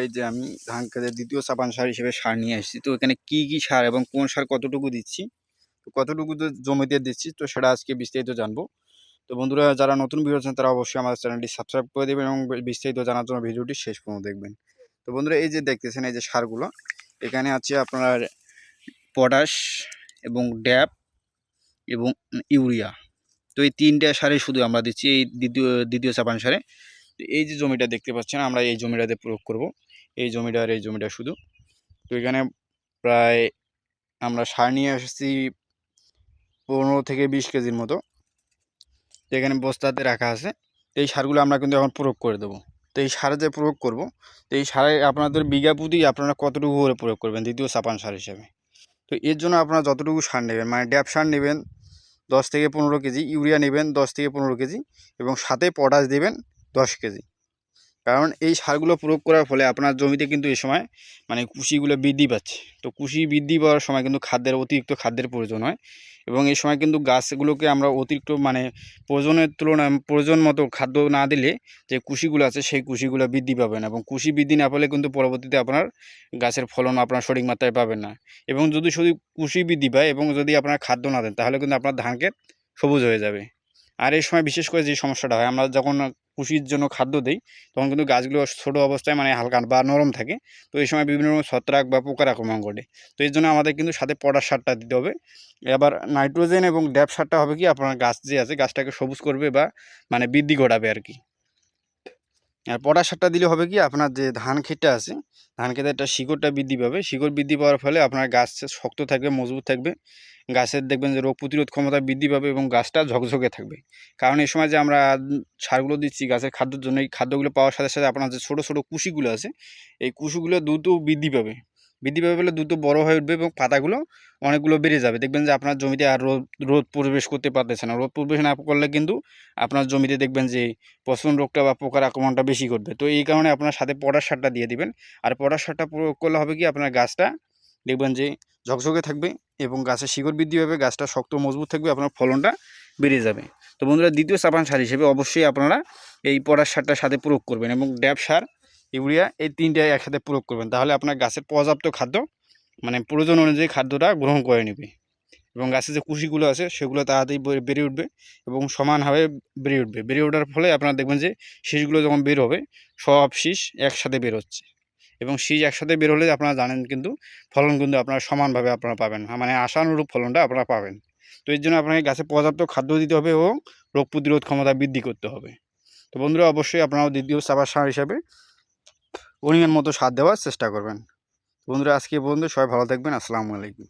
এই যে আমি ধান ক্ষেতের দ্বিতীয় চাপান সার হিসেবে সার নিয়ে আসছি। তো এখানে কি কি সার এবং কোন সার কতটুকু দিচ্ছি, তো কতটুকু জমিতে দিচ্ছি, তো সেটা আজকে বিস্তারিত জানবো। তো বন্ধুরা, যারা নতুন ভিডিও আছেন তারা অবশ্যই আমাদের চ্যানেলটি সাবস্ক্রাইব করে দেবেন এবং বিস্তারিত জানার জন্য ভিডিওটি শেষ পর্যন্ত দেখবেন। তো বন্ধুরা, এই যে দেখতেছেন এই যে সারগুলো, এখানে আছে আপনার পটাশ এবং ড্যাপ এবং ইউরিয়া। তো এই তিনটা সারে শুধু আমরা দিচ্ছি এই দ্বিতীয় চাপান সারে। এই যে জমিটা দেখতে পাচ্ছেন, আমরা এই জমিটাতে প্রয়োগ করব, এই জমিটা শুধু। তো এখানে প্রায় আমরা সার নিয়ে আসছি 15 থেকে 20 কেজির মতো। তো এখানে বস্তাতে রাখা আছে। তো এই সারগুলো আমরা কিন্তু এখন প্রয়োগ করে দেবো। তো এই সারে যে প্রয়োগ করব, তো এই সারে আপনাদের বিঘা প্রতি আপনারা কতটুকু করে প্রয়োগ করবেন দ্বিতীয় চাপান সার হিসেবে। তো এর জন্য আপনারা যতটুকু সার নেবেন, মানে ড্যাপ সার নেবেন 10 থেকে 15 কেজি, ইউরিয়া নেবেন 10 থেকে 15 কেজি এবং সাথে পটাশ দেবেন 10 কেজি। কারণ এই সারগুলো প্রয়োগ করার ফলে আপনার জমিতে কিন্তু এই সময় মানে কুশিগুলো বৃদ্ধি পাচ্ছে। তো কুশি বৃদ্ধি পাওয়ার সময় কিন্তু অতিরিক্ত খাদ্যের প্রয়োজন হয় এবং এই সময় কিন্তু গাছগুলোকে আমরা অতিরিক্ত মানে প্রয়োজনের তুলনায় প্রয়োজন মতো খাদ্য না দিলে যে কুশিগুলো আছে সেই কুশিগুলো বৃদ্ধি পাবে না, এবং কুশি বৃদ্ধি না পেলে কিন্তু পরবর্তীতে আপনার গাছের ফলন আপনার সঠিক মাত্রায় পাবেন না। এবং যদি শুধু কুশি বৃদ্ধি পায় এবং যদি আপনার খাদ্য না দেন, তাহলে কিন্তু আপনার ধান ক্ষেত সবুজ হয়ে যাবে। আর এই সময় বিশেষ করে যে সমস্যাটা হয়, আমরা যখন কুশির জন্য খাদ্য দিই তখন কিন্তু গাছগুলো ছোটো অবস্থায় মানে হালকা বা নরম থাকে। তো এই সময় বিভিন্ন রকম ছত্রাক বা পোকার আক্রমণ ঘটে। তো এর জন্য আমাদের কিন্তু সাথে পটাশ সারটা দিতে হবে। এবার নাইট্রোজেন এবং ড্যাপ সারটা হবে কি, আপনার গাছ যে আছে গাছটাকে সবুজ করবে বা মানে বৃদ্ধি ঘটাবে আর কি। আর পটাশ সারটা দিলে হবে কি, আপনার যে ধান ক্ষেতটা আছে, ধান ক্ষেতের একটা শিকড়টা বৃদ্ধি পাবে। শিকড় বৃদ্ধি পাওয়ার ফলে আপনার গাছ শক্ত থাকবে, মজবুত থাকবে। গাছের দেখবেন যে রোগ প্রতিরোধ ক্ষমতা বৃদ্ধি পাবে এবং গাছটা ঝকঝকে থাকবে। কারণ এই সময় যে আমরা সারগুলো দিচ্ছি গাছের খাদ্যের জন্য, এই খাদ্যগুলো পাওয়ার সাথে সাথে আপনার যে ছোটো ছোটো কুশিগুলো আছে, এই কুশিগুলো দ্রুত বৃদ্ধি পাবে। বৃদ্ধি পাবে বলে দ্রুত বড় হয়ে উঠবে এবং পাতাগুলো অনেকগুলো বেড়ে যাবে। দেখবেন যে আপনার জমিতে আর রোদ প্রবেশ করতে পারতেছে না। রোদ প্রবেশ না করলে কিন্তু আপনার জমিতে দেখবেন যে পচন রোগটা বা পোকার আক্রমণটা বেশি করবে। তো এই কারণে আপনার সাথে পটাশ সারটা দিয়ে দিবেন। আর পটাশ সারটা প্রয়োগ করলে হবে কি, আপনার গাছটা দেখবেন যে ঝকঝকে থাকবে এবং গাছের শিকড় বৃদ্ধি পাবে, গাছটা শক্ত মজবুত থাকবে, আপনার ফলনটা বেড়ে যাবে। তো বন্ধুরা, দ্বিতীয় চাপান সার হিসেবে অবশ্যই আপনারা এই পটাশ সারটার সাথে প্রয়োগ করবেন এবং ড্যাপ সার, ইউরিয়া এই তিনটাই একসাথে প্রয়োগ করবেন। তাহলে আপনার গাছের পর্যাপ্ত খাদ্য মানে প্রয়োজন অনুযায়ী খাদ্যটা গ্রহণ করে নেবে এবং গাছের যে কুশিগুলো আছে সেগুলো তাড়াতাড়ি বেড়ে উঠবে এবং সমানভাবে বেড়ে ওঠার ফলে আপনারা দেখবেন যে শীষগুলো যখন বের হবে, সব শীষ একসাথে বের হচ্ছে এবং শীষ একসাথে বের হলে আপনারা জানেন কিন্তু ফলন কিন্তু আপনারা সমানভাবে আপনারা পাবেন, মানে আশানুরূপ ফলনটা আপনারা পাবেন। তো এর জন্য আপনাকে গাছে পর্যাপ্ত খাদ্য দিতে হবে এবং রোগ প্রতিরোধ ক্ষমতা বৃদ্ধি করতে হবে। তো বন্ধুরা, অবশ্যই আপনারাও দ্বিতীয় চাপান সার হিসাবে পরিমাণ মতো সার দেওয়ার চেষ্টা করবেন। বন্ধুরা, আজকে পর্যন্ত সবাই ভালো থাকবেন। আসসালামু আলাইকুম।